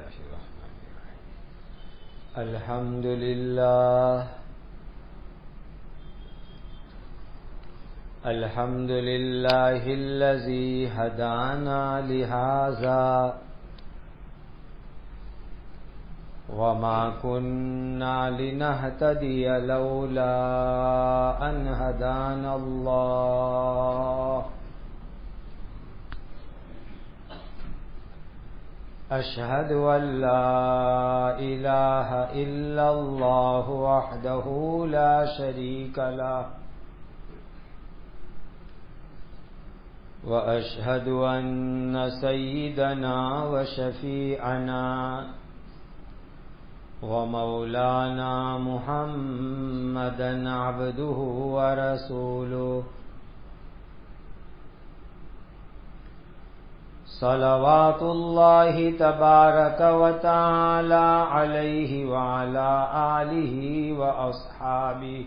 الله الرحمن الرحيم الحمد لله الحمد لله الذي هدانا لهذا وما كنا لنهتدي لولا أن هدانا الله أشهد أن لا إله إلا الله وحده لا شريك له وأشهد أن سيدنا وشفيعنا ومولانا محمدا عبده ورسوله صلوات الله تبارك وتعالى عليه وعلى آله وأصحابه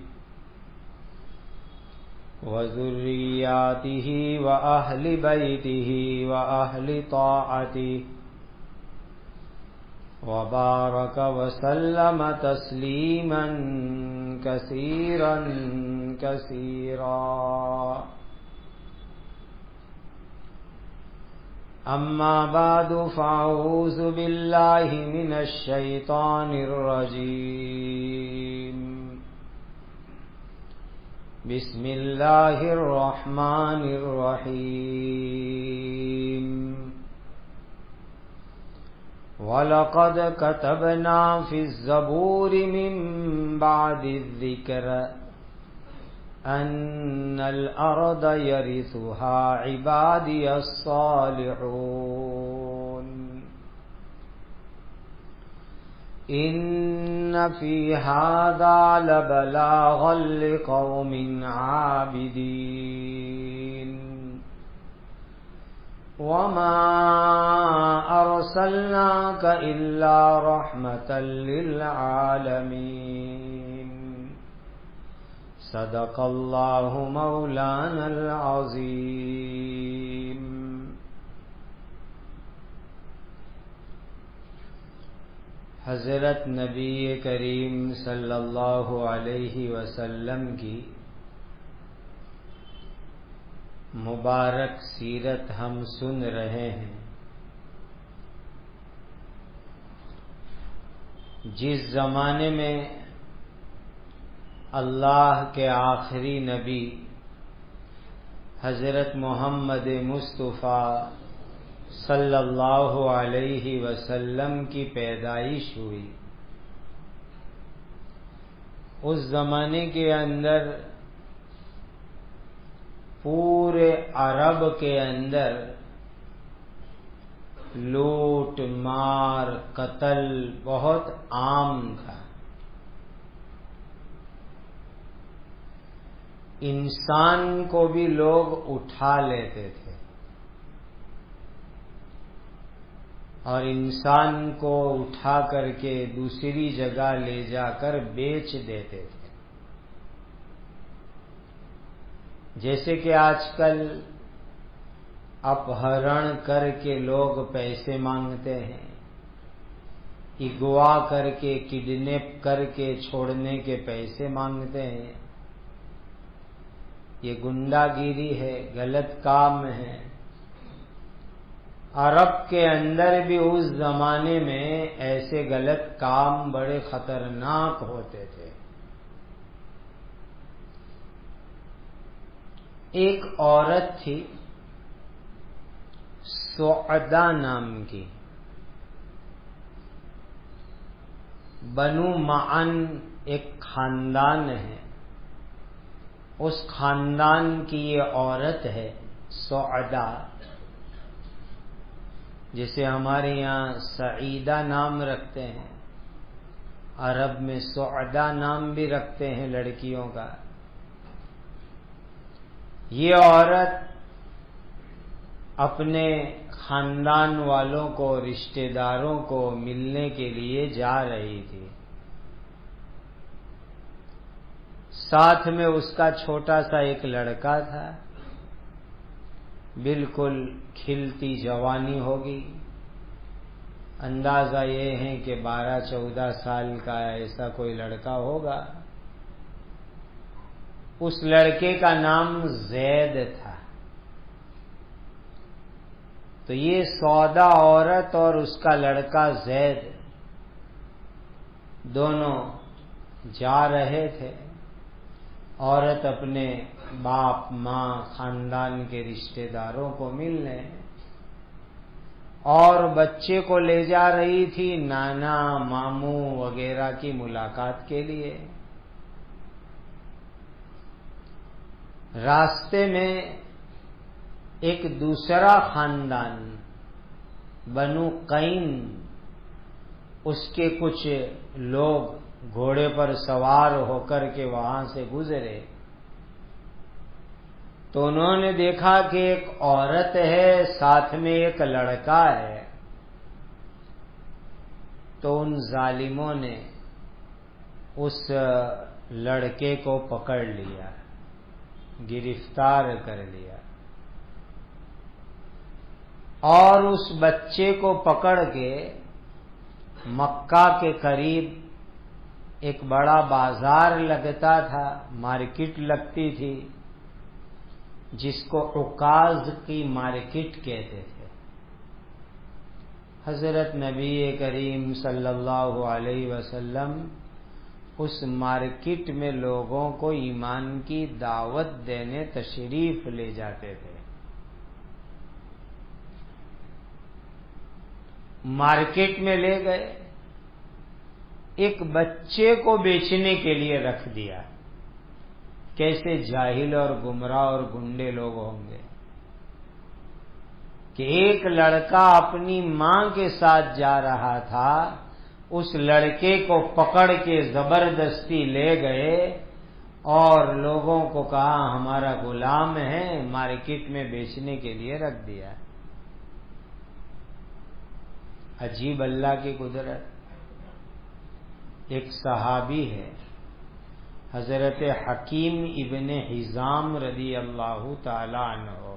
وذرياته وأهل بيته وأهل طاعته وبارك وسلم تسليما كثيرا كثيرا أما بعد فأعوذ بالله من الشيطان الرجيم بسم الله الرحمن الرحيم وَلَقَدْ كَتَبْنَا فِي الزَّبُورِ مِنْ بَعْدِ الذِّكْرِ أَنَّ الْأَرْضَ يَرِثُهَا عِبَادِيَ الصَّالِحُونَ إِنَّ فِي هَذَا لَبَلَاغًا لِقَوْمٍ عَابِدِينَ وَمَا أَرْسَلْنَاكَ إِلَّا رَحْمَةً لِلْعَالَمِينَ صدق اللہ مولانا العظیم. حضرت نبی کریم صلی اللہ علیہ وسلم کی مبارک سیرت ہم سن رہے ہیں. جس زمانے میں اللہ کے آخری نبی حضرت محمد مصطفیٰ صلی اللہ علیہ وسلم کی پیدائش ہوئی، اس زمانے کے اندر پورے عرب کے اندر لوٹ مار قتل بہت عام تھا. انسان کو بھی لوگ اٹھا لیتے تھے اور انسان کو اٹھا کر کے دوسری جگہ لے جا کر بیچ دیتے تھے. جیسے کہ آج کل اپہرن کر کے لوگ پیسے مانگتے ہیں، اغوا کر کے کڈنیپ کر کے چھوڑنے کے پیسے مانگتے ہیں. یہ گنڈا گیری ہے، غلط کام ہے. عرب کے اندر بھی اس زمانے میں ایسے غلط کام بڑے خطرناک ہوتے تھے. ایک عورت تھی سعدہ نام کی، بنو معن ایک خاندان ہے، اس خاندان کی یہ عورت ہے سعدہ، جسے ہمارے یہاں سعیدہ نام رکھتے ہیں، عرب میں سعدہ نام بھی رکھتے ہیں لڑکیوں کا. یہ عورت اپنے خاندان والوں کو، رشتہ داروں کو ملنے کے لیے جا رہی تھی. ساتھ میں اس کا چھوٹا سا ایک لڑکا تھا، بالکل کھلتی جوانی ہوگی، اندازہ یہ ہے کہ 12-14 سال کا ایسا کوئی لڑکا ہوگا. اس لڑکے کا نام زید تھا. تو یہ سودا عورت اور اس کا لڑکا زید دونوں جا رہے تھے. عورت اپنے باپ ماں خاندان کے رشتہ داروں کو ملنے اور بچے کو لے جا رہی تھی نانا ماموں وغیرہ کی ملاقات کے لیے. راستے میں ایک دوسرا خاندان بنو قین، اس کے کچھ لوگ گھوڑے پر سوار ہو کر کے وہاں سے گزرے. تو انہوں نے دیکھا کہ ایک عورت ہے، ساتھ میں ایک لڑکا ہے. تو ان ظالموں نے اس لڑکے کو پکڑ لیا، گرفتار کر لیا اور اس بچے کو پکڑ کے مکہ کے قریب ایک بڑا بازار لگتا تھا، مارکیٹ لگتی تھی، جس کو عکاظ کی مارکیٹ کہتے تھے. حضرت نبی کریم صلی اللہ علیہ وسلم اس مارکیٹ میں لوگوں کو ایمان کی دعوت دینے تشریف لے جاتے تھے. مارکیٹ میں لے گئے، ایک بچے کو بیچنے کے لیے رکھ دیا. کیسے جاہل اور گمراہ اور گنڈے لوگ ہوں گے کہ ایک لڑکا اپنی ماں کے ساتھ جا رہا تھا، اس لڑکے کو پکڑ کے زبردستی لے گئے اور لوگوں کو کہا ہمارا غلام ہے، مارکیٹ میں بیچنے کے لیے رکھ دیا. عجیب اللہ کی قدرت. ایک صحابی ہے حضرت حکیم ابن حزام رضی اللہ تعالی عنہ،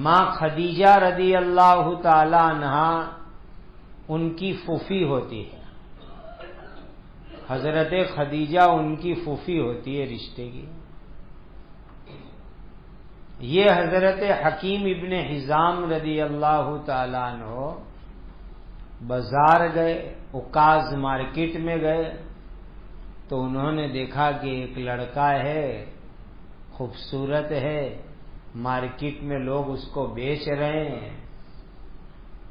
ماں خدیجہ رضی اللہ تعالی عنہا ان کی پھوپھی ہوتی ہے. حضرت خدیجہ ان کی پھوپھی ہوتی ہے رشتے کی. یہ حضرت حکیم ابن حزام رضی اللہ تعالی عنہ بازار گئے، عکاظ مارکیٹ میں گئے تو انہوں نے دیکھا کہ ایک لڑکا ہے، خوبصورت ہے، مارکیٹ میں لوگ اس کو بیچ رہے ہیں.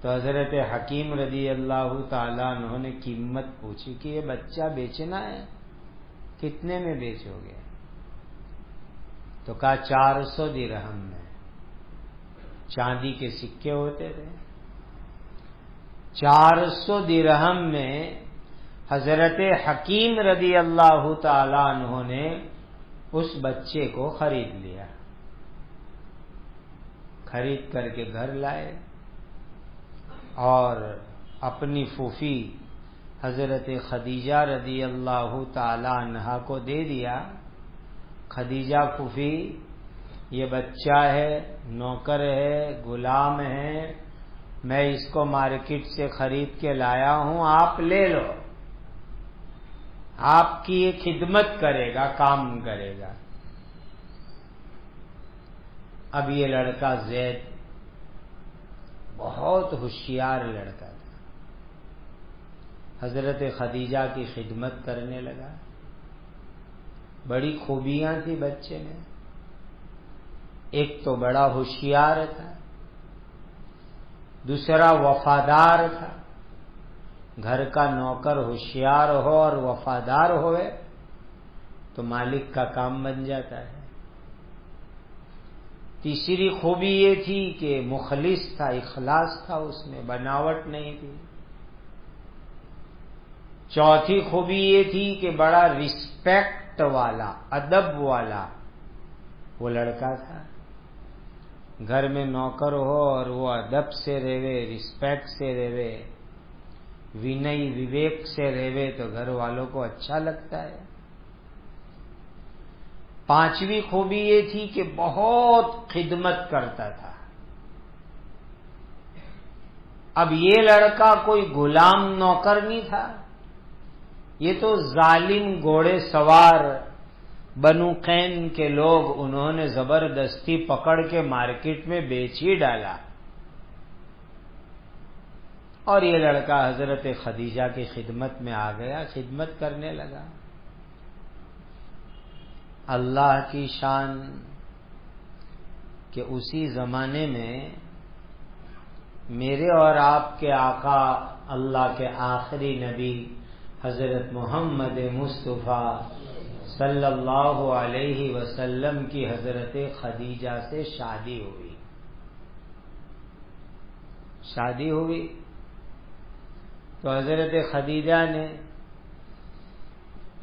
تو حضرت حکیم رضی اللہ تعالیٰ عنہ نے قیمت پوچھی کہ یہ بچہ بیچنا ہے، کتنے میں بیچو گے؟ تو کہا 400 درہم میں. چاندی کے سکے ہوتے تھے. 400 درہم میں حضرت حکیم رضی اللہ تعالیٰ عنہ نے اس بچے کو خرید لیا. خرید کر کے گھر لائے اور اپنی پھوپھی حضرت خدیجہ رضی اللہ تعالی عنہا کو دے دیا. خدیجہ پھوپھی، یہ بچہ ہے، نوکر ہے، غلام ہے، میں اس کو مارکیٹ سے خرید کے لایا ہوں، آپ لے لو، آپ کی یہ خدمت کرے گا، کام کرے گا. اب یہ لڑکا زید بہت ہوشیار لڑکا تھا، حضرت خدیجہ کی خدمت کرنے لگا. بڑی خوبیاں تھی بچے میں. ایک تو بڑا ہوشیار تھا، دوسرا وفادار تھا. گھر کا نوکر ہوشیار ہو اور وفادار ہوئے تو مالک کا کام بن جاتا ہے. تیسری خوبی یہ تھی کہ مخلص تھا، اخلاص تھا، اس میں بناوٹ نہیں تھی. چوتھی خوبی یہ تھی کہ بڑا رسپیکٹ والا، ادب والا وہ لڑکا تھا. گھر میں نوکر ہو اور وہ ادب سے رہے، رسپیکٹ سے رہے، وینئی وویک سے رہے تو گھر والوں کو اچھا لگتا ہے. پانچویں خوبی یہ تھی کہ بہت خدمت کرتا تھا. اب یہ لڑکا کوئی غلام نوکر نہیں تھا، یہ تو ظالم گھوڑے سوار بنو قین کے لوگ، انہوں نے زبردستی پکڑ کے مارکیٹ میں بیچ ہی ڈالا، اور یہ لڑکا حضرت خدیجہ کی خدمت میں آ گیا، خدمت کرنے لگا۔ اللہ کی شان کہ اسی زمانے میں میرے اور آپ کے آقا اللہ کے آخری نبی حضرت محمد مصطفیٰ صلی اللہ علیہ وسلم کی حضرت خدیجہ سے شادی ہوئی تو حضرت خدیجہ نے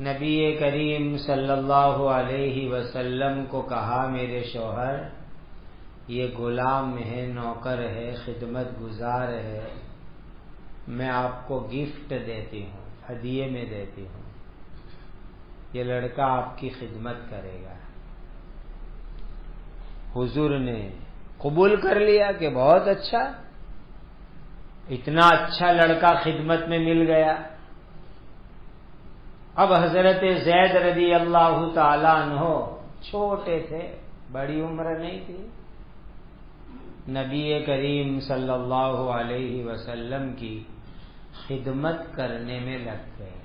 نبی کریم صلی اللہ علیہ وسلم کو کہا، میرے شوہر یہ غلام ہے، نوکر ہے، خدمت گزار ہے، میں آپ کو گفٹ دیتی ہوں، ہدیے میں دیتی ہوں، یہ لڑکا آپ کی خدمت کرے گا۔ حضور نے قبول کر لیا کہ بہت اچھا، اتنا اچھا لڑکا خدمت میں مل گیا۔ اب حضرت زید رضی اللہ تعالیٰ عنہ چھوٹے تھے، بڑی عمر نہیں تھی، نبی کریم صلی اللہ علیہ وسلم کی خدمت کرنے میں لگ گئے،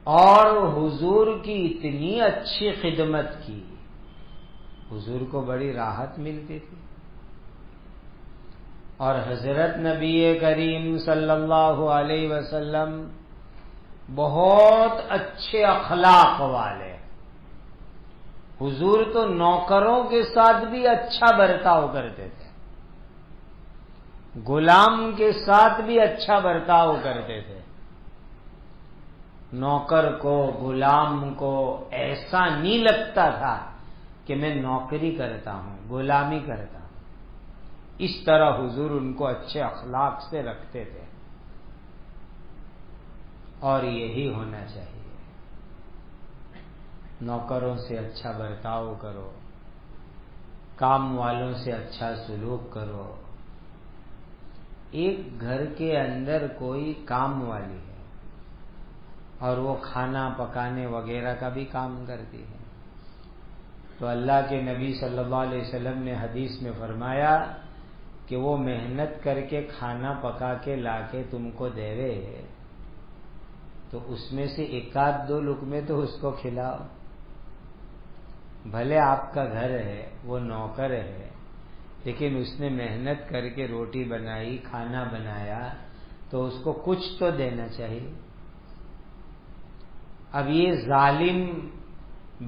اور حضور کی اتنی اچھی خدمت کی، حضور کو بڑی راحت ملتی تھی، اور حضرت نبی کریم صلی اللہ علیہ وسلم بہت اچھے اخلاق والے، حضور تو نوکروں کے ساتھ بھی اچھا برتاؤ کرتے تھے، غلام کے ساتھ بھی اچھا برتاؤ کرتے تھے، نوکر کو غلام کو ایسا نہیں لگتا تھا کہ میں نوکری کرتا ہوں، غلامی کرتا ہوں، اس طرح حضور ان کو اچھے اخلاق سے رکھتے تھے، اور یہی ہونا چاہیے، نوکروں سے اچھا برتاؤ کرو، کام والوں سے اچھا سلوک کرو۔ ایک گھر کے اندر کوئی کام والی ہے اور وہ کھانا پکانے وغیرہ کا بھی کام کرتی ہے، تو اللہ کے نبی صلی اللہ علیہ وسلم نے حدیث میں فرمایا کہ وہ محنت کر کے کھانا پکا کے لا کے تم کو دے تو اس میں سے ایک آدھ دو لقمے تو اس کو کھلاؤ، بھلے آپ کا گھر ہے، وہ نوکر ہے، لیکن اس نے محنت کر کے روٹی بنائی، کھانا بنایا، تو اس کو کچھ تو دینا چاہیے۔ اب یہ ظالم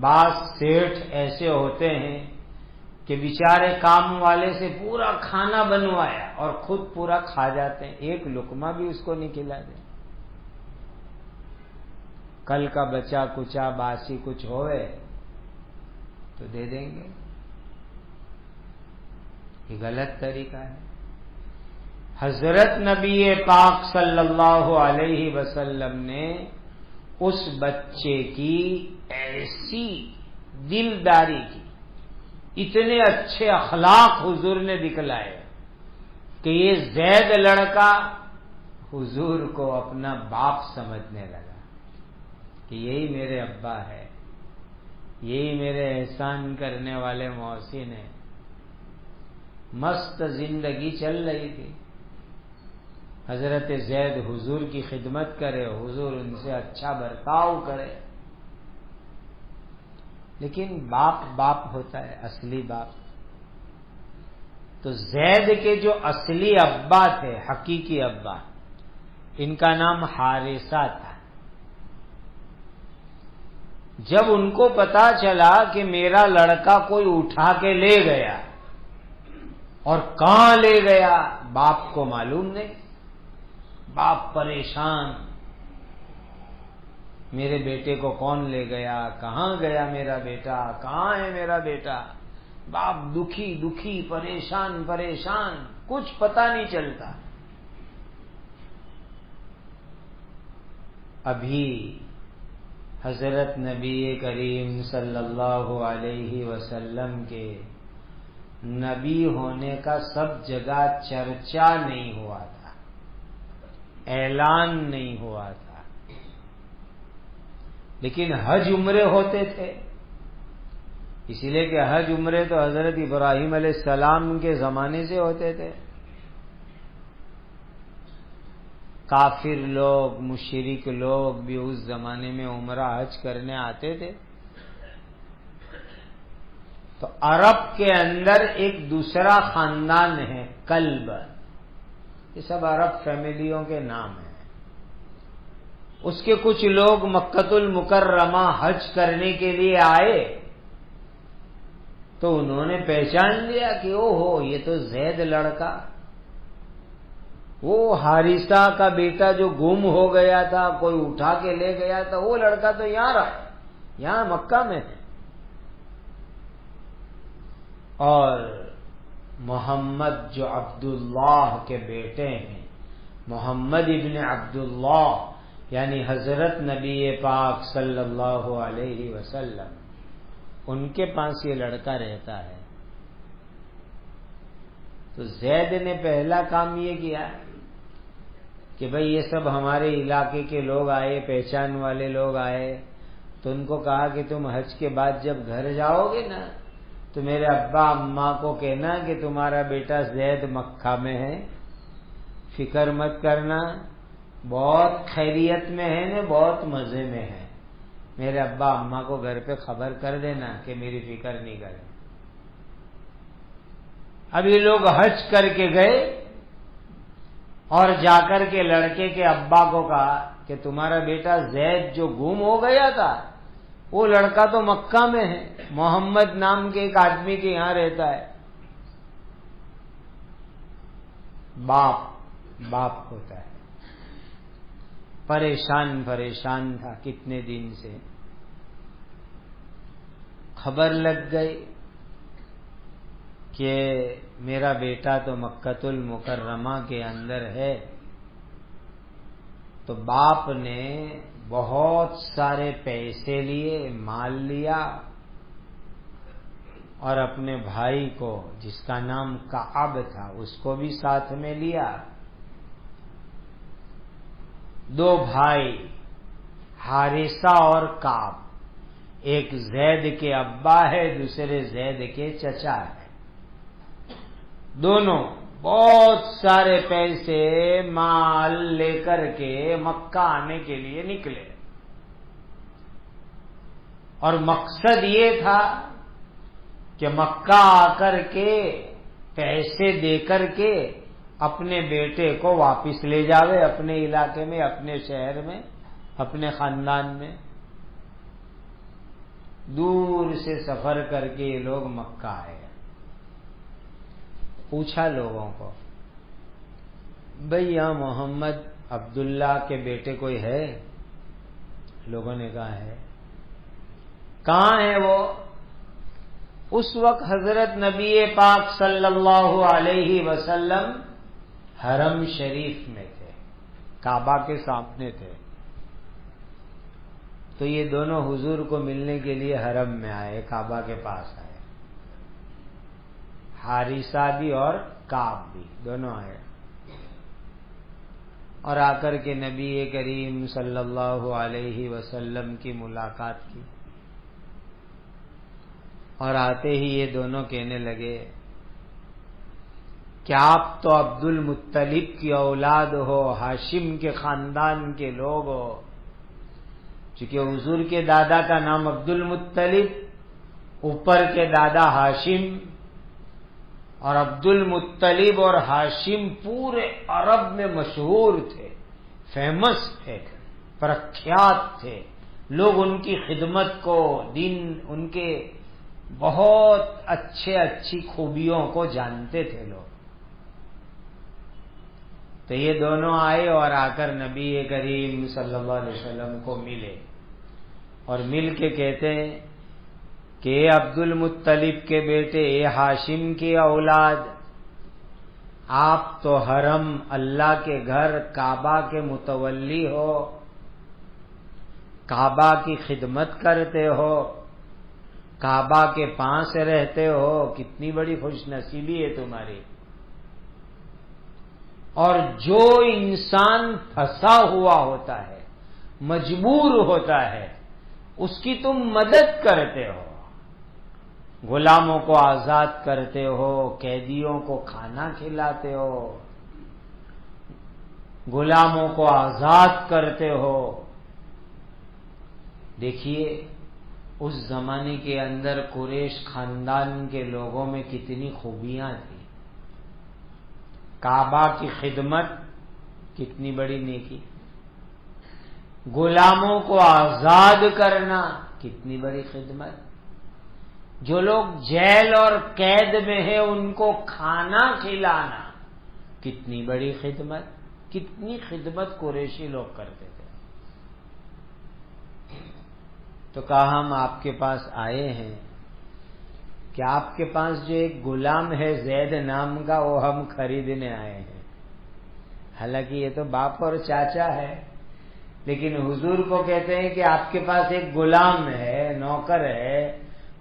بعض سیٹھ ایسے ہوتے ہیں کہ بیچارے کام والے سے پورا کھانا بنوایا اور خود پورا کھا جاتے ہیں، ایک لقمہ بھی اس کو نہیں کھلا دیں، کل کا بچا کچا باسی کچھ ہوئے تو دے دیں گے، یہ غلط طریقہ ہے۔ حضرت نبی پاک صلی اللہ علیہ وسلم نے اس بچے کی ایسی دلداری کی، اتنے اچھے اخلاق حضور نے دکھلائے کہ یہ زید لڑکا حضور کو اپنا باپ سمجھنے لگا کہ یہی میرے ابا ہے، یہی میرے احسان کرنے والے محسن ہیں۔ مست زندگی چل رہی تھی، حضرت زید حضور کی خدمت کرے، حضور ان سے اچھا برتاؤ کرے، لیکن باپ ہوتا ہے، اصلی باپ۔ تو زید کے جو اصلی ابا تھے، حقیقی ابا، ان کا نام حارثہ تھا۔ جب ان کو پتا چلا کہ میرا لڑکا کوئی اٹھا کے لے گیا، اور کہاں لے گیا باپ کو معلوم نہیں، باپ پریشان، میرے بیٹے کو کون لے گیا، کہاں گیا میرا بیٹا، کہاں ہے میرا بیٹا، باپ دکھی پریشان، کچھ پتہ نہیں چلتا۔ ابھی حضرت نبی کریم صلی اللہ علیہ وسلم کے نبی ہونے کا سب جگہ چرچا نہیں ہوا تھا، اعلان نہیں ہوا تھا، لیکن حج عمرے ہوتے تھے، اسی لیے کہ حج عمرے تو حضرت ابراہیم علیہ السلام کے زمانے سے ہوتے تھے۔ کافر لوگ، مشرک لوگ بھی اس زمانے میں عمرہ حج کرنے آتے تھے۔ تو عرب کے اندر ایک دوسرا خاندان ہے کلب، یہ سب عرب فیملیوں کے نام ہیں۔ اس کے کچھ لوگ مکۃ المکرمہ حج کرنے کے لیے آئے تو انہوں نے پہچان لیا کہ او ہو، یہ تو زید لڑکا، وہ حارثہ کا بیٹا جو گم ہو گیا تھا، کوئی اٹھا کے لے گیا تھا، وہ لڑکا تو یہاں رہا، یہاں مکہ میں ہے۔ اور محمد جو عبداللہ کے بیٹے ہیں، محمد ابن عبداللہ یعنی حضرت نبی پاک صلی اللہ علیہ وسلم، ان کے پاس یہ لڑکا رہتا ہے۔ تو زید نے پہلا کام یہ کیا کہ بھئی یہ سب ہمارے علاقے کے لوگ آئے، پہچان والے لوگ آئے، تو ان کو کہا کہ تم حج کے بعد جب گھر جاؤ گے نا تو میرے ابا اماں کو کہنا کہ تمہارا بیٹا زید مکہ میں ہے، فکر مت کرنا، بہت خیریت میں ہے نا، بہت مزے میں ہے، میرے ابا اماں کو گھر پہ خبر کر دینا کہ میری فکر نہیں کریں۔ اب یہ لوگ حج کر کے گئے اور جا کر کے لڑکے کے ابا کو کہا کہ تمہارا بیٹا زید جو گم ہو گیا تھا، وہ لڑکا تو مکہ میں ہے، محمد نام کے ایک آدمی کے یہاں رہتا ہے۔ باپ ہوتا ہے، پریشان تھا کتنے دن سے۔ خبر لگ گئی کہ میرا بیٹا تو مکۃ المکرمہ کے اندر ہے، تو باپ نے بہت سارے پیسے لیے، مال لیا، اور اپنے بھائی کو جس کا نام کعب تھا اس کو بھی ساتھ میں لیا۔ دو بھائی حارثہ اور کعب، ایک زید کے ابا ہے، دوسرے زید کے چچا ہے، دونوں بہت سارے پیسے مال لے کر کے مکہ آنے کے لیے نکلے، اور مقصد یہ تھا کہ مکہ آ کر کے پیسے دے کر کے اپنے بیٹے کو واپس لے جاوے اپنے علاقے میں، اپنے شہر میں، اپنے خاندان میں۔ دور سے سفر کر کے یہ لوگ مکہ آئے۔ پوچھا لوگوں کو، بھئی یہاں محمد عبداللہ کے بیٹے کوئی ہے؟ لوگوں نے کہا ہے۔ کہاں ہے وہ؟ اس وقت حضرت نبی پاک صلی اللہ علیہ وسلم حرم شریف میں تھے، کعبہ کے سامنے تھے۔ تو یہ دونوں حضور کو ملنے کے لیے حرم میں آئے، کعبہ کے پاس آئے، حارثہ بھی اور کعب بھی دونوں آئے، اور آ کر کے نبی کریم صلی اللہ علیہ وسلم کی ملاقات کی۔ اور آتے ہی یہ دونوں کہنے لگے کہ آپ تو عبد المطلب کی اولاد ہو، ہاشم کے خاندان کے لوگ ہو، چونکہ حضور کے دادا کا نام عبد المطلب، اوپر کے دادا ہاشم، اور عبد المطلب اور ہاشم پورے عرب میں مشہور تھے، فیمس تھے، پرکھیات تھے، لوگ ان کی خدمت کو، دین ان کے بہت اچھی خوبیوں کو جانتے تھے لوگ۔ تو یہ دونوں آئے اور آ کر نبی کریم صلی اللہ علیہ وسلم کو ملے، اور مل کے کہتے ہیں کہ اے عبد المطلب کے بیٹے، اے ہاشم کی اولاد، آپ تو حرم اللہ کے گھر کعبہ کے متولی ہو، کعبہ کی خدمت کرتے ہو، کعبہ کے پاس رہتے ہو، کتنی بڑی خوش نصیبی ہے تمہاری۔ اور جو انسان پھنسا ہوا ہوتا ہے، مجبور ہوتا ہے، اس کی تم مدد کرتے ہو، غلاموں کو آزاد کرتے ہو، قیدیوں کو کھانا کھلاتے ہو، غلاموں کو آزاد کرتے ہو۔ دیکھیے اس زمانے کے اندر قریش خاندان کے لوگوں میں کتنی خوبیاں تھیں۔ کعبہ کی خدمت کتنی بڑی نیکی، غلاموں کو آزاد کرنا کتنی بڑی خدمت، جو لوگ جیل اور قید میں ہیں ان کو کھانا کھلانا کتنی بڑی خدمت، کتنی خدمت قریشی لوگ کرتے تھے۔ تو کہا ہم آپ کے پاس آئے ہیں کہ آپ کے پاس جو ایک غلام ہے زید نام کا، وہ ہم خریدنے آئے ہیں۔ حالانکہ یہ تو باپ اور چاچا ہے، لیکن حضور کو کہتے ہیں کہ آپ کے پاس ایک غلام ہے، نوکر ہے،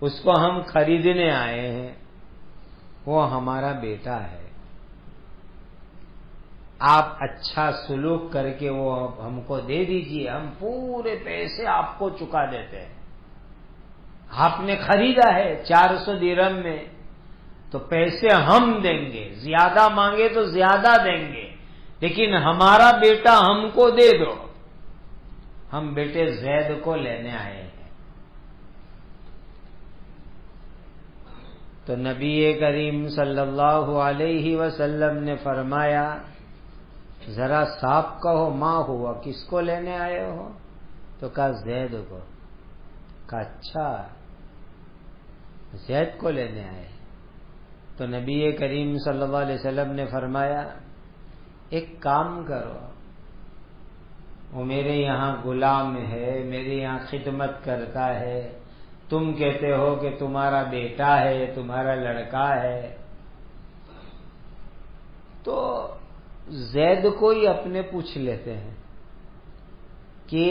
اس کو ہم خریدنے آئے ہیں، وہ ہمارا بیٹا ہے، آپ اچھا سلوک کر کے وہ ہم کو دے دیجئے، ہم پورے پیسے آپ کو چکا دیتے ہیں۔ آپ نے خریدا ہے 400 درہم میں، تو پیسے ہم دیں گے، زیادہ مانگے تو زیادہ دیں گے، لیکن ہمارا بیٹا ہم کو دے دو، ہم بیٹے زید کو لینے آئے ہیں۔ تو نبی کریم صلی اللہ علیہ وسلم نے فرمایا ذرا صاف کہو ماں ہوا، کس کو لینے آئے ہو؟ تو کہا زید کو۔ کہا اچھا زید کو لینے آئے۔ تو نبی کریم صلی اللہ علیہ وسلم نے فرمایا ایک کام کرو، وہ میرے یہاں غلام ہے، میرے یہاں خدمت کرتا ہے، تم کہتے ہو کہ تمہارا بیٹا ہے، تمہارا لڑکا ہے، تو زید کو ہی اپنے پوچھ لیتے ہیں کہ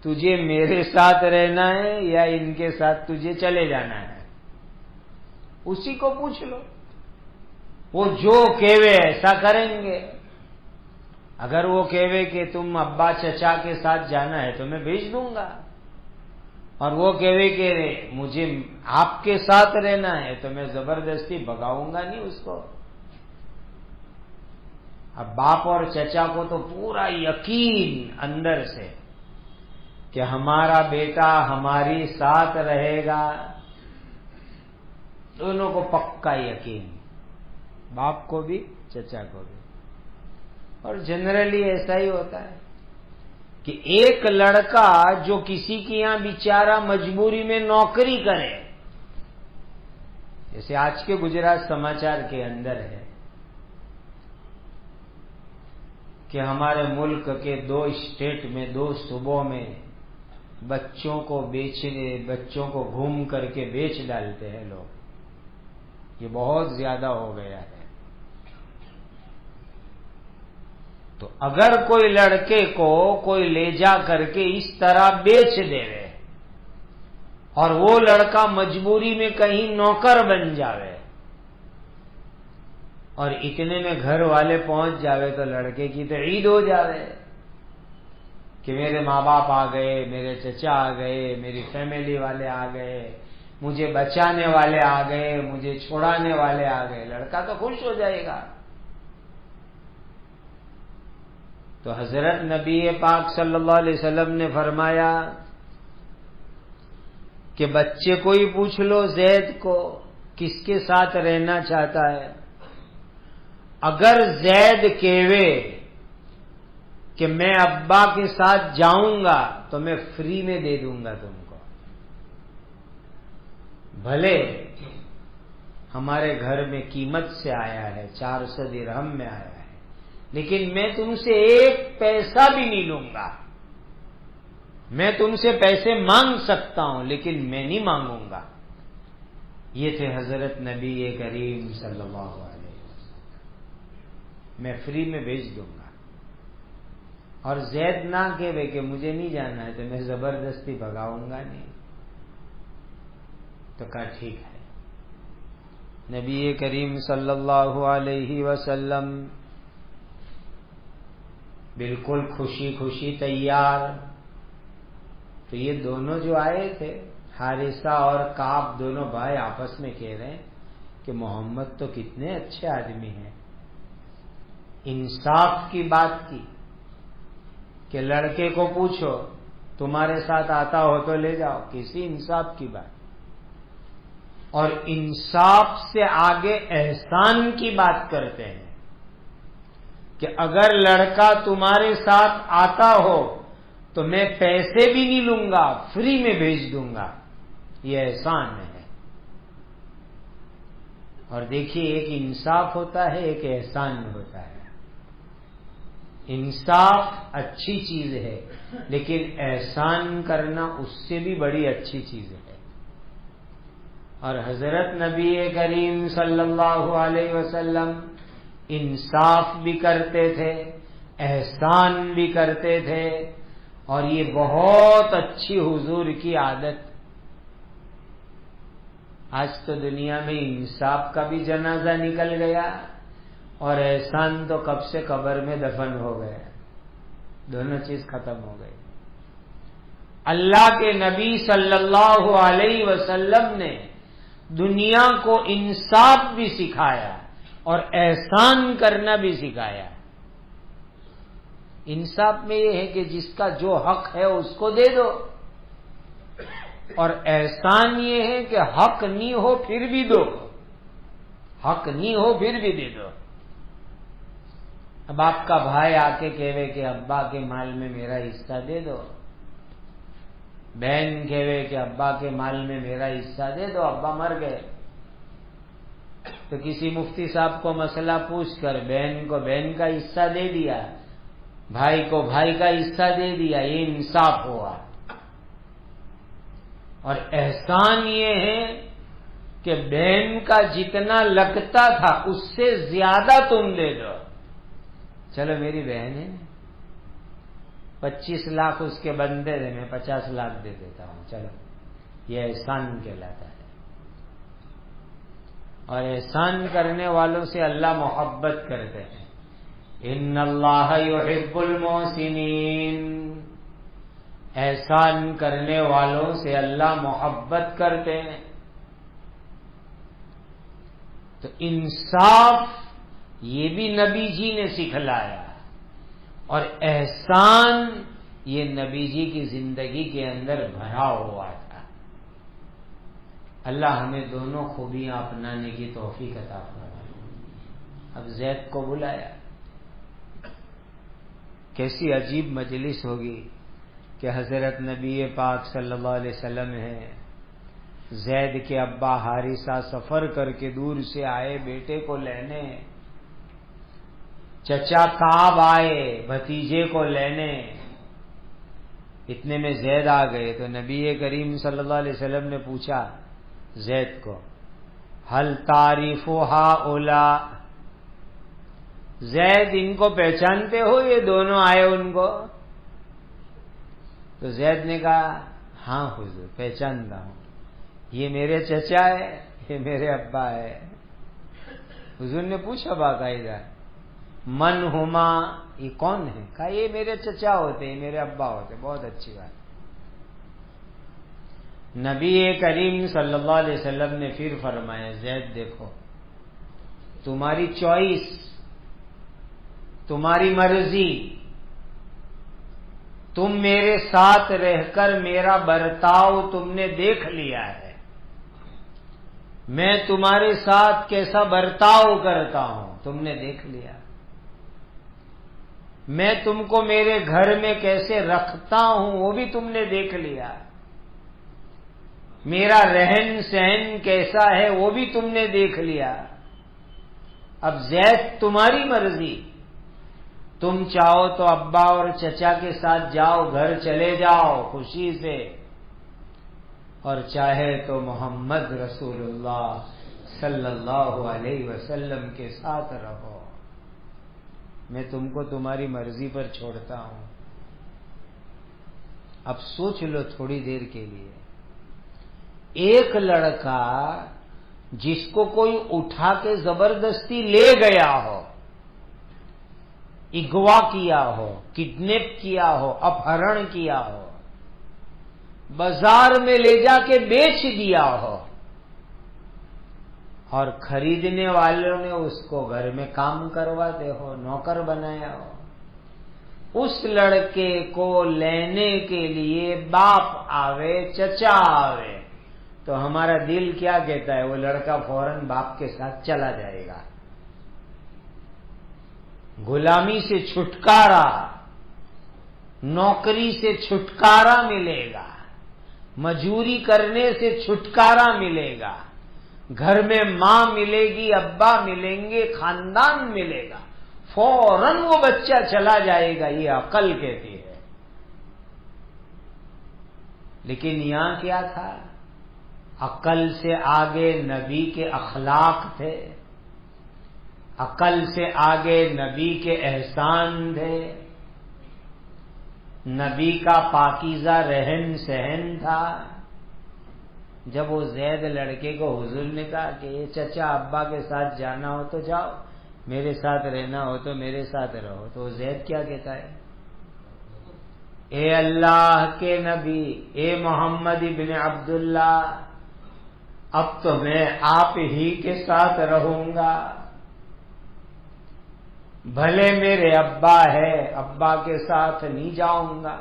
تجھے میرے ساتھ رہنا ہے یا ان کے ساتھ تجھے چلے جانا ہے، اسی کو پوچھ لو، وہ جو کہوے ایسا کریں گے۔ اگر وہ کہوے کہ تم ابا چچا کے ساتھ جانا ہے تو میں بھیج دوں گا، اور وہ کہوے کہ مجھے آپ کے ساتھ رہنا ہے تو میں زبردستی بھگاؤں گا نہیں اس کو۔ اب باپ اور چچا کو تو پورا یقین اندر سے کہ ہمارا بیٹا ہماری ساتھ رہے گا، دونوں کو پکا یقین، باپ کو بھی چچا کو بھی۔ اور جنرلی ایسا ہی ہوتا ہے کہ ایک لڑکا جو کسی کے یہاں بیچارہ مجبوری میں نوکری کرے، جیسے آج کے گجرات سماچار کے اندر ہے کہ ہمارے ملک کے 2 اسٹیٹ میں 2 صوبوں میں بچوں کو بیچنے، بچوں کو گھوم کر کے بیچ ڈالتے ہیں لوگ، یہ بہت زیادہ ہو گیا ہے۔ تو اگر کوئی لڑکے کو کوئی لے جا کر کے اس طرح بیچ دے رہے اور وہ لڑکا مجبوری میں کہیں نوکر بن جاوے اور اتنے میں گھر والے پہنچ جاوے تو لڑکے کی تو عید ہو جاوے کہ میرے ماں باپ آ گئے، میرے چچا آ گئے، میری فیملی والے آ گئے، مجھے بچانے والے آ گئے، مجھے چھوڑانے والے آ گئے، لڑکا تو خوش ہو جائے گا۔ تو حضرت نبی پاک صلی اللہ علیہ وسلم نے فرمایا کہ بچے کو ہی پوچھ لو زید کو کس کے ساتھ رہنا چاہتا ہے، اگر زید کہوے کہ میں ابا کے ساتھ جاؤں گا تو میں فری میں دے دوں گا تم کو، بھلے ہمارے گھر میں قیمت سے آیا ہے، 400 درہم میں آیا ہے، لیکن میں تم سے ایک پیسہ بھی نہیں لوں گا، میں تم سے پیسے مانگ سکتا ہوں لیکن میں نہیں مانگوں گا۔ یہ تھے حضرت نبی کریم صلی اللہ علیہ وسلم، میں فری میں بھیج دوں گا۔ اور زید نہ کہے کہ مجھے نہیں جانا ہے تو میں زبردستی بھگاؤں گا نہیں۔ تو کہا ٹھیک ہے. نبی کریم صلی اللہ علیہ وسلم بالکل خوشی خوشی تیار. تو یہ دونوں جو آئے تھے حارثہ اور کعب، دونوں بھائی آپس میں کہہ رہے ہیں کہ محمد تو کتنے اچھے آدمی ہیں. انصاف کی بات کی کہ لڑکے کو پوچھو تمہارے ساتھ آتا ہو تو لے جاؤ، کسی انصاف کی بات. اور انصاف سے آگے احسان کی بات کرتے ہیں کہ اگر لڑکا تمہارے ساتھ آتا ہو تو میں پیسے بھی نہیں لوں گا، فری میں بھیج دوں گا. یہ احسان ہے. اور دیکھیے ایک انصاف ہوتا ہے، ایک احسان ہوتا ہے. انصاف اچھی چیز ہے لیکن احسان کرنا اس سے بھی بڑی اچھی چیز ہے. اور حضرت نبی کریم صلی اللہ علیہ وسلم انصاف بھی کرتے تھے، احسان بھی کرتے تھے، اور یہ بہت اچھی حضور کی عادت. آج تو دنیا میں انصاف کا بھی جنازہ نکل گیا اور احسان تو کب سے قبر میں دفن ہو گیا. دونوں چیز ختم ہو گئی. اللہ کے نبی صلی اللہ علیہ وسلم نے دنیا کو انصاف بھی سکھایا اور احسان کرنا بھی سکھایا. انصاف میں یہ ہے کہ جس کا جو حق ہے اس کو دے دو، اور احسان یہ ہے کہ حق نہیں ہو پھر بھی دو، حق نہیں ہو پھر بھی دے دو. اب آپ کا بھائی آ کے کہے کہ ابا کے مال میں میرا حصہ دے دو، بہن کہے کہ ابا کے مال میں میرا حصہ دے دو، ابا مر گئے تو کسی مفتی صاحب کو مسئلہ پوچھ کر بہن کو بہن کا حصہ دے دیا، بھائی کو بھائی کا حصہ دے دیا، یہ انصاف ہوا. اور احسان یہ ہے کہ بہن کا جتنا لگتا تھا اس سے زیادہ تم دے دو. چلو میری بہن ہے، 25 لاکھ اس کے بندے دے، میں 50 لاکھ دے دیتا ہوں، چلو یہ احسان کہلاتا ہے. اور احسان کرنے والوں سے اللہ محبت کرتے ہیں. ان اللہ یحب المحسنین. احسان کرنے والوں سے اللہ محبت کرتے ہیں. تو انصاف یہ بھی نبی جی نے سکھلایا، اور احسان یہ نبی جی کی زندگی کے اندر بھرا ہوا تھا. اللہ ہمیں دونوں خوبیاں اپنانے کی توفیق عطا فرمائے. اب زید کو بلایا. کیسی عجیب مجلس ہوگی کہ حضرت نبی پاک صلی اللہ علیہ وسلم ہے، زید کے ابا حارثہ سفر کر کے دور سے آئے بیٹے کو لینے، چچا کعب آئے بھتیجے کو لینے. اتنے میں زید آ گئے تو نبی کریم صلی اللہ علیہ وسلم نے پوچھا زید کو، ہل تعریف ہؤلاء، زید ان کو پہچانتے ہو، یہ دونوں آئے ان کو؟ تو زید نے کہا ہاں حضور پہچانتا ہوں، یہ میرے چچا ہے، یہ میرے ابا ہے. حضور نے پوچھا باقاعدہ من ہما، یہ کون ہے؟ کہا یہ میرے چچا ہوتے، یہ میرے ابا ہوتے. بہت اچھی بات. نبی کریم صلی اللہ علیہ وسلم نے پھر فرمایا زید دیکھو تمہاری چوائس، تمہاری مرضی، تم میرے ساتھ رہ کر میرا برتاؤ تم نے دیکھ لیا ہے، میں تمہارے ساتھ کیسا برتاؤ کرتا ہوں تم نے دیکھ لیا، میں تم کو میرے گھر میں کیسے رکھتا ہوں وہ بھی تم نے دیکھ لیا، میرا رہن سہن کیسا ہے وہ بھی تم نے دیکھ لیا. اب زید تمہاری مرضی، تم چاہو تو ابا اور چچا کے ساتھ جاؤ، گھر چلے جاؤ خوشی سے، اور چاہے تو محمد رسول اللہ صلی اللہ علیہ وسلم کے ساتھ رہو، میں تم کو تمہاری مرضی پر چھوڑتا ہوں. اب سوچ لو تھوڑی دیر کے لیے، ایک لڑکا جس کو کوئی اٹھا کے زبردستی لے گیا ہو، اغوا کیا ہو، کڈنیپ کیا ہو، اپہرن کیا ہو، بازار میں لے جا کے بیچ دیا ہو، اور خریدنے والوں نے اس کو گھر میں کام کرواتے ہو، نوکر بنایا ہو، اس لڑکے کو لینے کے لیے باپ آوے، چچا آوے، تو ہمارا دل کیا کہتا ہے؟ وہ لڑکا فوراً باپ کے ساتھ چلا جائے گا۔ غلامی سے چھٹکارا، نوکری سے چھٹکارا ملے گا، مزدوری کرنے سے چھٹکارا ملے گا، گھر میں ماں ملے گی، ابا ملیں گے، خاندان ملے گا، فوراً وہ بچہ چلا جائے گا، یہ عقل کہتی ہے۔ لیکن یہاں کیا تھا؟ عقل سے آگے نبی کے اخلاق تھے، عقل سے آگے نبی کے احسان تھے، نبی کا پاکیزہ رہن سہن تھا۔ جب وہ زید لڑکے کو حضور نے کہا کہ یہ چچا ابا کے ساتھ جانا ہو تو جاؤ، میرے ساتھ رہنا ہو تو میرے ساتھ رہو، تو زید کیا کہتا ہے؟ اے اللہ کے نبی، اے محمد ابن عبداللہ، اب تو میں آپ ہی کے ساتھ رہوں گا، بھلے میرے ابا ہے، ابا کے ساتھ نہیں جاؤں گا،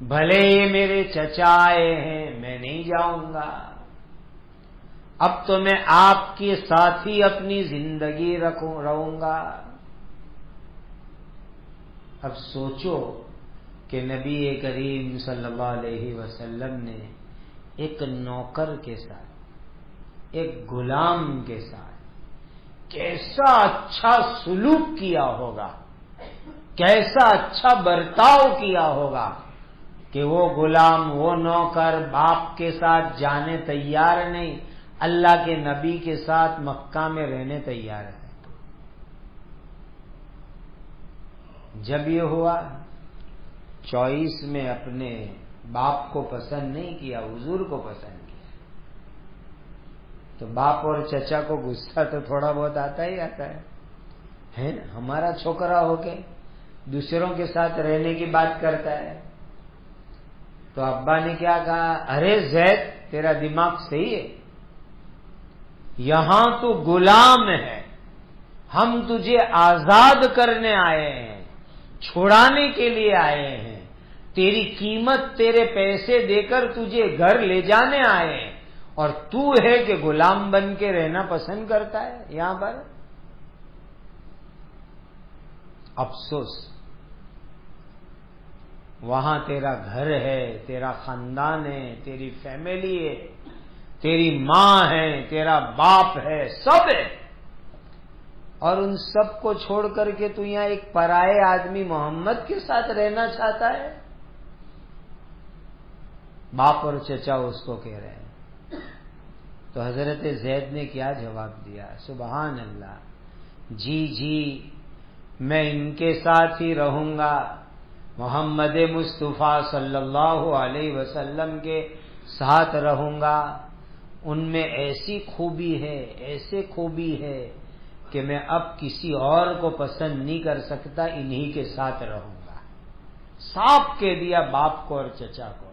بھلے یہ میرے چچا آئے ہیں، میں نہیں جاؤں گا، اب تو میں آپ کے ساتھ ہی اپنی زندگی رہوں گا۔ اب سوچو کہ نبی کریم صلی اللہ علیہ وسلم نے ایک نوکر کے ساتھ، ایک غلام کے ساتھ کیسا اچھا سلوک کیا ہوگا، کیسا اچھا برتاؤ کیا ہوگا کہ وہ غلام، وہ نوکر باپ کے ساتھ جانے تیار نہیں، اللہ کے نبی کے ساتھ مکہ میں رہنے تیار ہے۔ جب یہ ہوا، چوائس میں اپنے باپ کو پسند نہیں کیا، حضور کو پسند کیا، تو باپ اور چچا کو غصہ تو تھوڑا بہت آتا ہی آتا ہے نا؟ ہمارا چھوکرا ہو کے دوسروں کے ساتھ رہنے کی بات کرتا ہے۔ تو ابا نے کیا کہا؟ ارے زید، تیرا دماغ صحیح ہے، یہاں تو غلام ہے، ہم تجھے آزاد کرنے آئے ہیں، چھڑانے کے لیے آئے ہیں، تیری قیمت، تیرے پیسے دے کر تجھے گھر لے جانے آئے ہیں، اور تو ہے کہ غلام بن کے رہنا پسند کرتا ہے یہاں پر۔ افسوس، وہاں تیرا گھر ہے، تیرا خاندان ہے، تیری فیملی ہے، تیری ماں ہے، تیرا باپ ہے، سب ہے، اور ان سب کو چھوڑ کر کے تو یہاں ایک پرائے آدمی محمد کے ساتھ رہنا چاہتا ہے۔ باپ اور چچا اس کو کہہ رہے ہیں۔ تو حضرت زید نے کیا جواب دیا؟ سبحان اللہ، جی جی میں ان کے ساتھ ہی رہوں گا، محمد مصطفیٰ صلی اللہ علیہ وسلم کے ساتھ رہوں گا، ان میں ایسی خوبی ہے، ایسے خوبی ہے کہ میں اب کسی اور کو پسند نہیں کر سکتا، انہی کے ساتھ رہوں گا۔ صاف کہہ دیا باپ کو اور چچا کو۔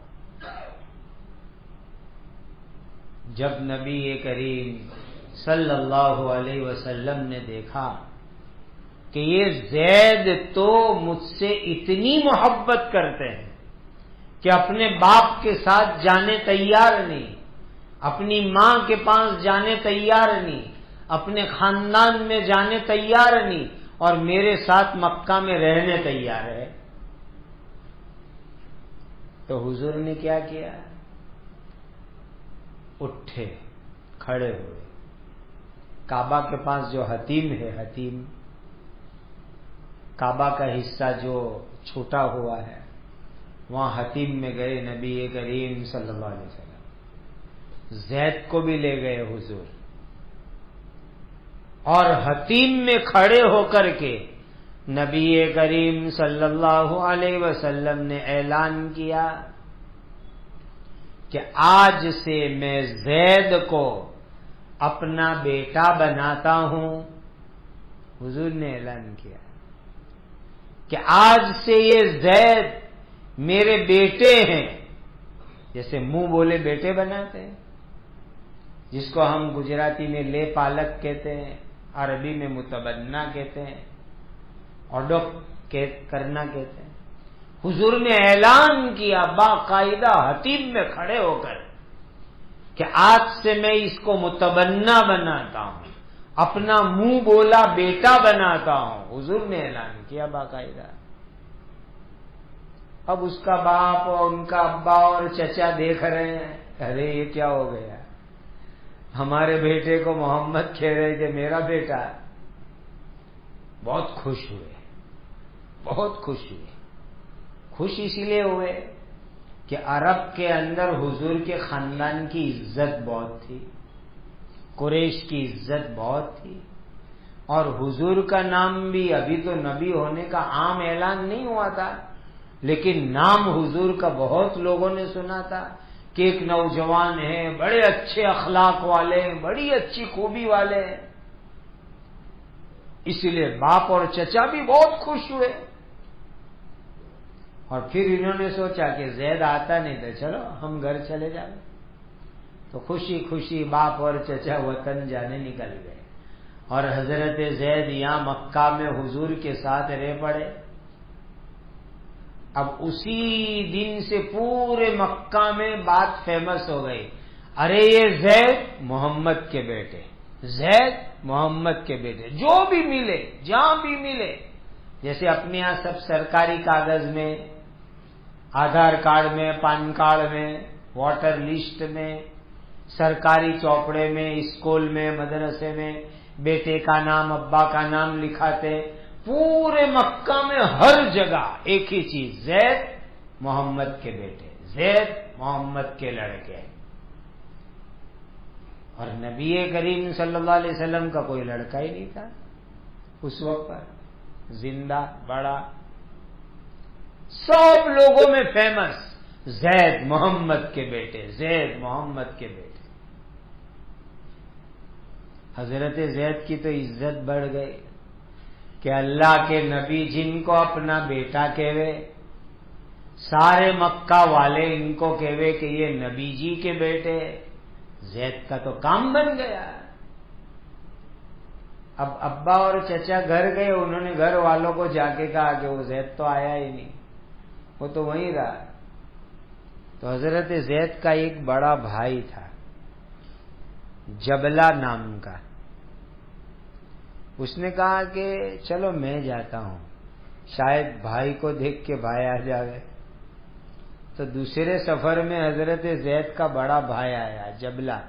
جب نبی کریم صلی اللہ علیہ وسلم نے دیکھا کہ یہ زید تو مجھ سے اتنی محبت کرتے ہیں کہ اپنے باپ کے ساتھ جانے تیار نہیں، اپنی ماں کے پاس جانے تیار نہیں، اپنے خاندان میں جانے تیار نہیں، اور میرے ساتھ مکہ میں رہنے تیار ہے، تو حضور نے کیا کیا؟ اٹھے، کھڑے ہوئے، کعبہ کے پاس جو حتیم ہے، حتیم کعبہ کا حصہ جو چھوٹا ہوا ہے، وہاں حتیم میں گئے نبی کریم صلی اللہ علیہ وسلم، زید کو بھی لے گئے حضور، اور حتیم میں کھڑے ہو کر کے نبی کریم صلی اللہ علیہ وسلم نے اعلان کیا کہ آج سے میں زید کو اپنا بیٹا بناتا ہوں. حضور نے اعلان کیا کہ آج سے یہ زید میرے بیٹے ہیں. جیسے منہ بولے بیٹے بناتے ہیں، جس کو ہم گجراتی میں لے پالک کہتے ہیں، عربی میں متبنہ کہتے ہیں، اڈوپ کرنا کہتے ہیں. حضور نے اعلان کیا باقاعدہ حتیم میں کھڑے ہو کر کہ آج سے میں اس کو متبنہ بناتا ہوں، اپنا منہ بولا بیٹا بناتا ہوں. حضور نے اعلان کیا باقاعدہ. اب اس کا باپ اور ان کا ابا اور چچا دیکھ رہے ہیں، ارے یہ کیا ہو گیا، ہمارے بیٹے کو محمد کہہ رہے کہ میرا بیٹا. بہت خوش ہوئے، بہت خوش ہوئے. خوش اسی لیے ہوئے کہ عرب کے اندر حضور کے خاندان کی عزت بہت تھی، قریش کی عزت بہت تھی، اور حضور کا نام بھی ابھی تو نبی ہونے کا عام اعلان نہیں ہوا تھا، لیکن نام حضور کا بہت لوگوں نے سنا تھا کہ ایک نوجوان ہیں، بڑے اچھے اخلاق والے ہیں، بڑی اچھی خوبی والے ہیں. اسی لیے باپ اور چچا بھی بہت خوش ہوئے. اور پھر انہوں نے سوچا کہ زید آتا نہیں تو چلو ہم گھر چلے جائیں. تو خوشی خوشی باپ اور چچا وطن جانے نکل گئے، اور حضرت زید یہاں مکہ میں حضور کے ساتھ رہ پڑے. اب اسی دن سے پورے مکہ میں بات فیمس ہو گئی، ارے یہ زید محمد کے بیٹے، زید محمد کے بیٹے. جو بھی ملے جہاں بھی ملے، جیسے اپنے یہاں سب سرکاری کاغذ میں، آدھار کارڈ میں، پان کارڈ میں، واٹر لسٹ میں، سرکاری چوپڑے میں، اسکول میں، مدرسے میں بیٹے کا نام ابا کا نام لکھاتے، پورے مکہ میں ہر جگہ ایک ہی چیز، زید محمد کے بیٹے، زید محمد کے لڑکے. اور نبی کریم صلی اللہ علیہ وسلم کا کوئی لڑکا ہی نہیں تھا اس وقت پر، زندہ بڑا، سب لوگوں میں فیمس، زید محمد کے بیٹے، زید محمد کے بیٹے. حضرت زید کی تو عزت بڑھ گئی کہ اللہ کے نبی جن کو اپنا بیٹا کہوے، سارے مکہ والے ان کو کہوے کہ یہ نبی جی کے بیٹے. زید کا تو کام بن گیا. اب ابا اور چچا گھر گئے، انہوں نے گھر والوں کو جا کے کہا کہ وہ زید تو آیا ہی نہیں، وہ تو وہیں رہا. تو حضرت زید کا ایک بڑا بھائی تھا جبلہ نام کا. اس نے کہا کہ چلو میں جاتا ہوں، شاید بھائی کو دیکھ کے بھائی آ جاوے. تو دوسرے سفر میں حضرت زید کا بڑا بھائی آیا جبلہ،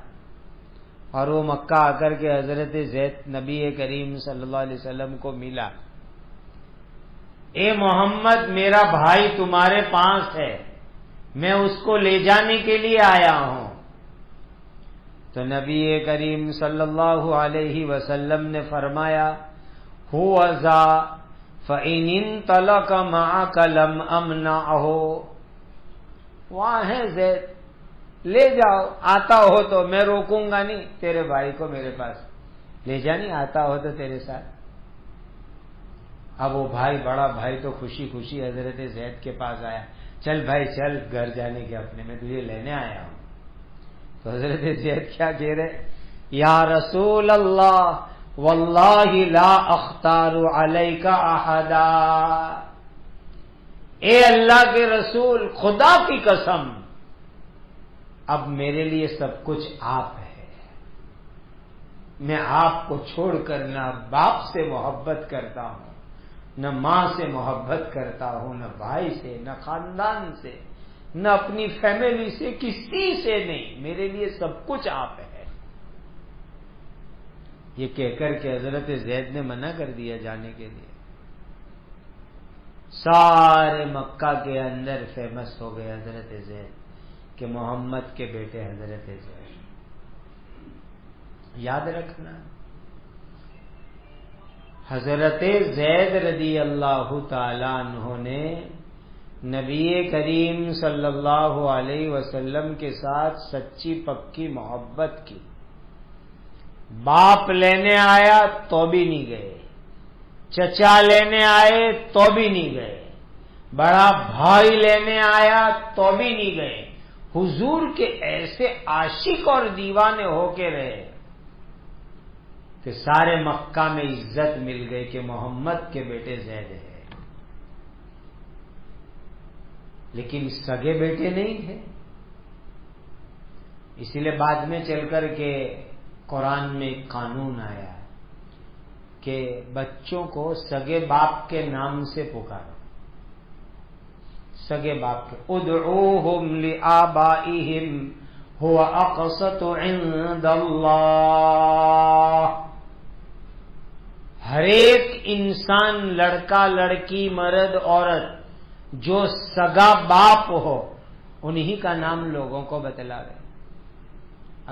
اور وہ مکہ آ کر کے حضرت زید نبی کریم صلی اللہ علیہ وسلم کو ملا. اے محمد میرا بھائی تمہارے پاس ہے، میں اس کو لے جانے کے لیے آیا ہوں. تو نبی کریم صلی اللہ علیہ وسلم نے فرمایا هو ذا فإن انطلق معك لم أمنعه. وہاں ہے زید، لے جاؤ، آتا ہو تو میں روکوں گا نہیں، تیرے بھائی کو میرے پاس لے جانی، آتا ہو تو تیرے ساتھ. اب وہ بھائی، بڑا بھائی تو خوشی خوشی حضرت زید کے پاس آیا، چل بھائی چل گھر جانے کے اپنے، میں تجھے لینے آیا ہوں. تو حضرت زید کیا کہہ رہے، یا رسول اللہ واللہ لا اختار علیک احدا. اے اللہ کے رسول، خدا کی قسم اب میرے لیے سب کچھ آپ ہے، میں آپ کو چھوڑ کر نہ باپ سے محبت کرتا ہوں، نہ ماں سے محبت کرتا ہوں، نہ بھائی سے، نہ خاندان سے، نہ اپنی فیملی سے، کسی سے نہیں، میرے لیے سب کچھ آپ ہے. یہ کہہ کر کے حضرت زید نے منع کر دیا جانے کے لیے. سارے مکہ کے اندر فیمس ہو گئے حضرت زید کہ محمد کے بیٹے حضرت زید. یاد رکھنا، حضرت زید رضی اللہ تعالی عنہ نے نبی کریم صلی اللہ علیہ وسلم کے ساتھ سچی پکی محبت کی. باپ لینے آیا تو بھی نہیں گئے، چچا لینے آئے تو بھی نہیں گئے، بڑا بھائی لینے آیا تو بھی نہیں گئے. حضور کے ایسے عاشق اور دیوانے ہو کے رہے کہ سارے مکہ میں عزت مل گئی کہ محمد کے بیٹے زید ہے، لیکن سگے بیٹے نہیں تھے. اسی لیے بعد میں چل کر کے قرآن میں ایک قانون آیا کہ بچوں کو سگے باپ کے نام سے پکارو. سگے باپ کے ادعوہم لآبائہم هو اقسط عند اللہ. ہر ایک انسان، لڑکا لڑکی مرد عورت جو سگا باپ ہو انہی کا نام لوگوں کو بتلا رہے.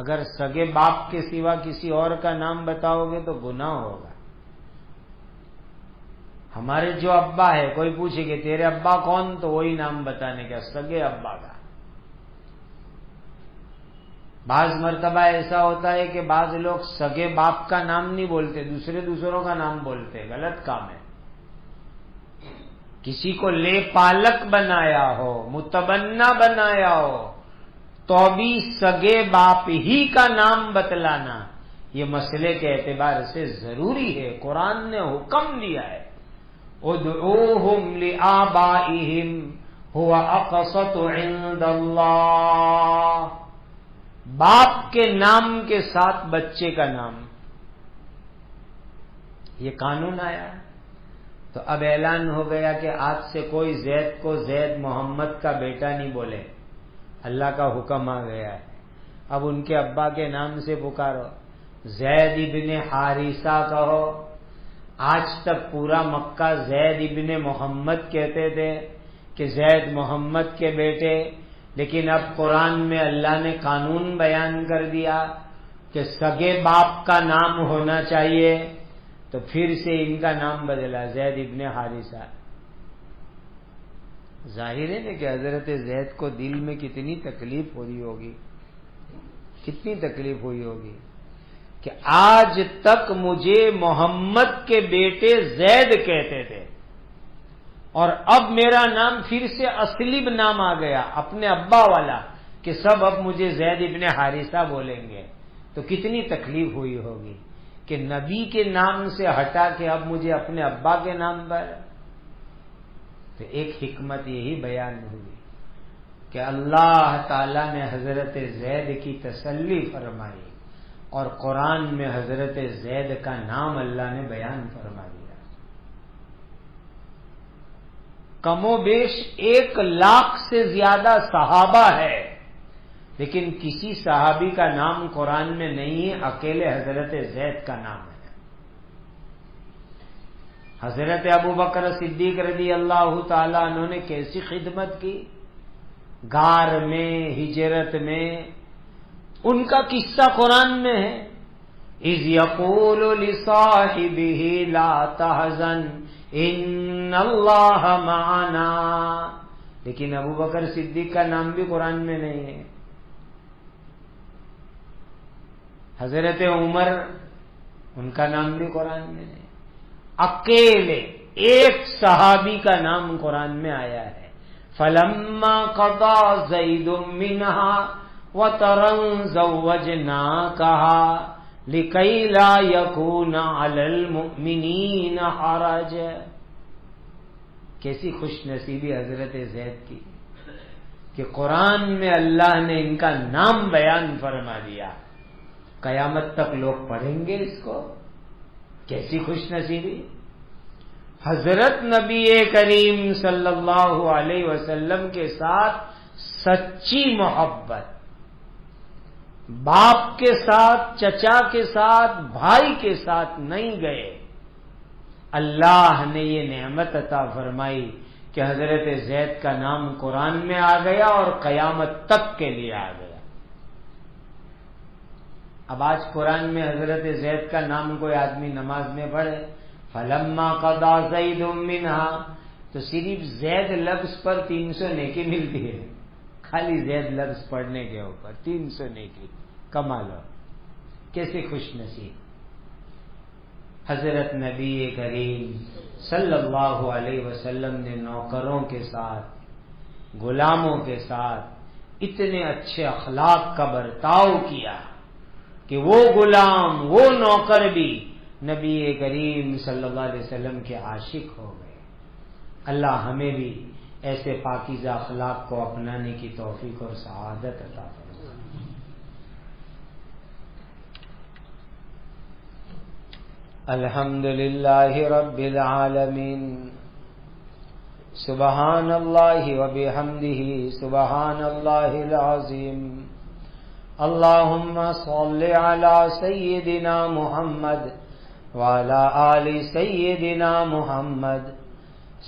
اگر سگے باپ کے سوا کسی اور کا نام بتاؤ گے تو گناہ ہوگا. ہمارے جو ابا ہے، کوئی پوچھے کہ تیرے ابا کون، تو وہی نام بتانے کا، سگے ابا کا. بعض مرتبہ ایسا ہوتا ہے کہ بعض لوگ سگے باپ کا نام نہیں بولتے، دوسروں کا نام بولتے. غلط کام ہے. کسی کو لے پالک بنایا ہو، متبنہ بنایا ہو، تو بھی سگے باپ ہی کا نام بتلانا یہ مسئلے کے اعتبار سے ضروری ہے. قرآن نے حکم دیا ہے ادعوہم لآبائہم هو اقسط عند اللہ. باپ کے نام کے ساتھ بچے کا نام. یہ قانون آیا تو اب اعلان ہو گیا کہ آج سے کوئی زید کو زید محمد کا بیٹا نہیں بولے. اللہ کا حکم آ گیا ہے. اب ان کے ابا کے نام سے پکارو. زید ابن حارثہ کہو. آج تک پورا مکہ زید ابن محمد کہتے تھے کہ زید محمد کے بیٹے، لیکن اب قرآن میں اللہ نے قانون بیان کر دیا کہ سگے باپ کا نام ہونا چاہیے، تو پھر سے ان کا نام بدلا زید ابن حارثہ. ظاہر ہے کہ حضرت زید کو دل میں کتنی تکلیف ہوئی ہوگی، کتنی تکلیف ہوئی ہوگی کہ آج تک مجھے محمد کے بیٹے زید کہتے تھے اور اب میرا نام پھر سے اصلی نام آ گیا اپنے ابا والا کہ سب اب مجھے زید ابن حارثہ بولیں گے. تو کتنی تکلیف ہوئی ہوگی کہ نبی کے نام سے ہٹا کے اب مجھے اپنے ابا کے نام پر. تو ایک حکمت یہی بیان ہوئی کہ اللہ تعالیٰ نے حضرت زید کی تسلی فرمائی اور قرآن میں حضرت زید کا نام اللہ نے بیان فرما دیا. کم و بیش 1,00,000 سے زیادہ صحابہ ہے، لیکن کسی صحابی کا نام قرآن میں نہیں ہے، اکیلے حضرت زید کا نام ہے. حضرت ابوبکر صدیق رضی اللہ تعالیٰ عنہ نے کیسی خدمت کی، غار میں، ہجرت میں. ان کا قصہ قرآن میں ہے. اذ یقول لصاحبہ لا تحزن ان اللہ معنا. لیکن ابوبکر صدیق کا نام بھی قرآن میں نہیں ہے. حضرت عمر، ان کا نام بھی قرآن میں نہیں. اکیلے ایک صحابی کا نام قرآن میں آیا ہے. فلما قضى زید منها وَتَرًا زَوَّجْنَاكَهَا لِكَيْ لَا يَكُونَ عَلَى الْمُؤْمِنِينَ حَرَجٌ. کیسی خوش نصیبی حضرت زید کی کہ قرآن میں اللہ نے ان کا نام بیان فرما دیا. قیامت تک لوگ پڑھیں گے اس کو. کیسی خوش نصیبی. حضرت نبی کریم صلی اللہ علیہ وسلم کے ساتھ سچی محبت، باپ کے ساتھ، چچا کے ساتھ، بھائی کے ساتھ نہیں گئے. اللہ نے یہ نعمت عطا فرمائی کہ حضرت زید کا نام قرآن میں آ گیا اور قیامت تک کے لیے آ گیا. اب آج قرآن میں حضرت زید کا نام کوئی آدمی نماز میں پڑھے، فلما قضى زید منها، تو صرف زید لفظ پر 300 نیکی ملتی ہے، خالی زید لفظ پڑھنے کے اوپر 300 نیکی. کمال ہو، کیسے خوش نصیب. حضرت نبی کریم صلی اللہ علیہ وسلم نے نوکروں کے ساتھ، غلاموں کے ساتھ اتنے اچھے اخلاق کا برتاؤ کیا کہ وہ غلام، وہ نوکر بھی نبی کریم صلی اللہ علیہ وسلم کے عاشق ہو گئے. اللہ ہمیں بھی ایسے پاکیزہ اخلاق کو اپنانے کی توفیق اور سعادت عطا فرمائے. الحمد للہ رب العالمین. سبحان اللہ وبحمدہ سبحان اللہ العظیم. اللہم صل علی سیدنا محمد وعلی آل سیدنا محمد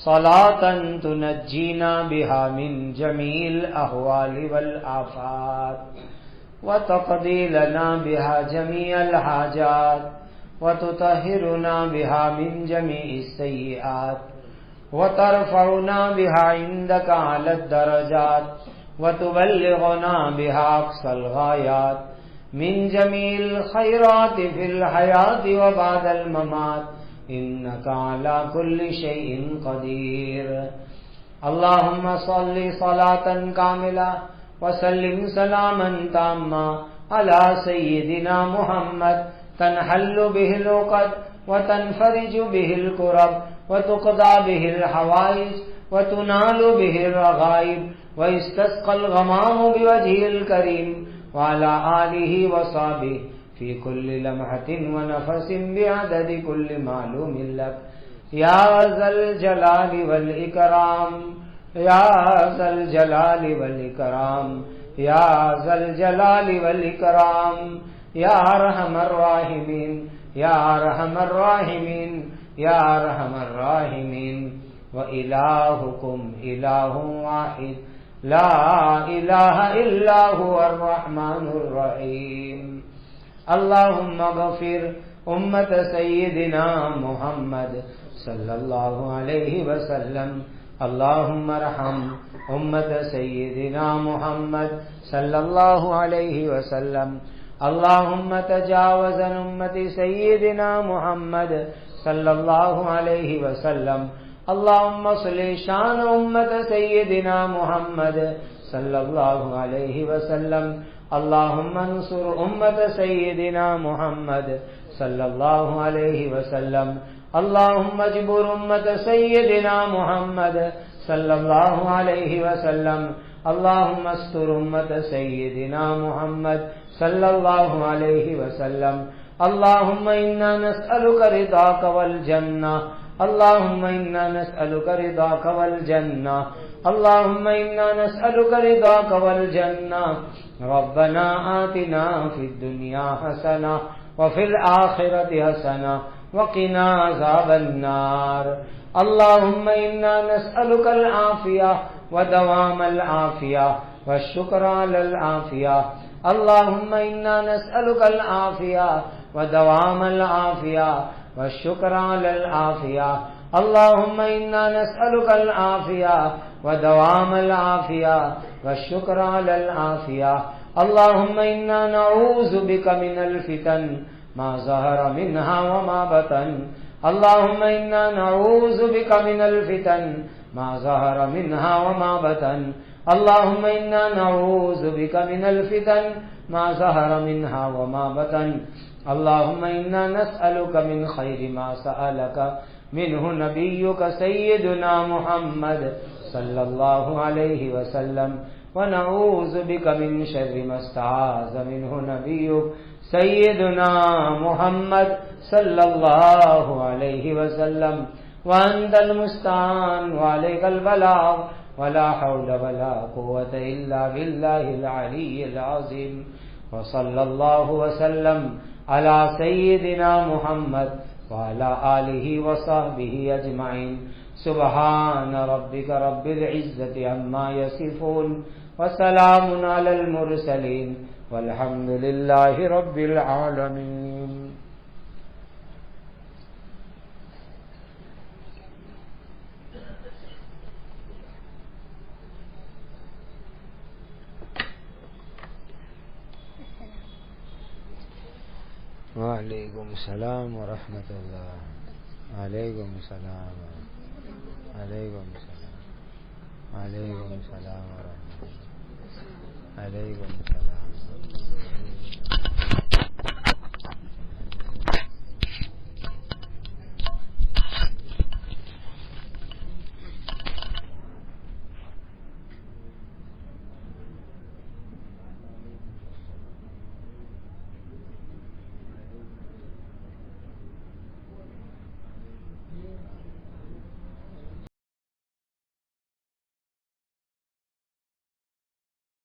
صلاۃ تنجینا بہا من جمیع الاحوال والآفات وتقضی لنا بہا جمیع الحاجات وتطہرنا بہا من جمیع السیئات وترفعنا بها عندك على الدرجات وتبلغنا بها أقصى الغايات من جميع الخيرات في الحياة وبعد الممات إنك على كل شيء قدير. اللهم صل صلاة كاملة وسلم سلاما تاما على سيدنا محمد تنحل به العقد وتنفرج به الكرب وتقضى به الحوائج وتنال به الرغائب ويستسقى الغمام بوجهه الكريم وعلى آله وصحبه في كل لمحة ونفس بعدد كل معلوم لك يا ذا الجلال والإكرام يا ذا الجلال والإكرام يا ذا الجلال والإكرام يا أرحم الراحمين يا أرحم الراحمين یا ارحم الراحمین. وإلہکم الہ واحد لا الہ الا هو الرحمن الرحیم. اللہم اغفر امت سیدنا محمد صلی اللہ علیہ وسلم. اللہم ارحم امت سیدنا محمد صلی اللہ علیہ وسلم. اللہم تجاوز عن امت سیدنا محمد صلی اللہ علیہ وسلم. اللہم صلی شان امت سیدنا محمد صلی اللہ علیہ وسلم. اللہم انصر امت سیدنا محمد صلی اللہ علیہ وسلم. اللہم اجبر امت سیدنا محمد صلی اللہ علیہ وسلم. اللہم استر امت سیدنا محمد صلی اللہ علیہ وسلم. اللهم إنا نسألك رضاك والجنة. اللهم إنا نسألك رضاك والجنة. اللهم إنا نسألك رضاك والجنة. ربنا آتنا في الدنيا حسنة وفي الآخرة حسنة وقنا عذاب النار. اللهم إنا نسألك العافية ودوام العافية والشكر على العافية. اللهم إنا نسألك العافية ودوام العافية والشكر على العافية. اللهم إنا نسألك العافية ودوام العافية والشكر على العافية. اللهم إنا نعوذ بك من الفتن ما ظهر منها وما بطن. اللهم إنا نعوذ بك من الفتن ما ظهر منها وما بطن. اللهم إنا نعوذ بك من الفتن ما ظهر منها وما بطن. اللهم إنا نسألك من خير ما سألك منه نبيك سيدنا محمد صلى الله عليه وسلم ونعوذ بك من شر ما استعاذ منه نبيك سيدنا محمد صلى الله عليه وسلم. وأنت المستعان وعليك البلاغ ولا حول ولا قوة إلا بالله العلي العظيم. وصلى الله وسلم على سيدنا محمد وعلى آله وصحبه أجمعين. سبحان ربك رب العزة عما يصفون وسلام على المرسلين والحمد لله رب العالمين. وعلیکم السلام ورحمۃ اللہ. وعلیکم السلام. وعلیکم السلام. وعلیکم السلام ورحمۃ اللہ. وعلیکم السلام.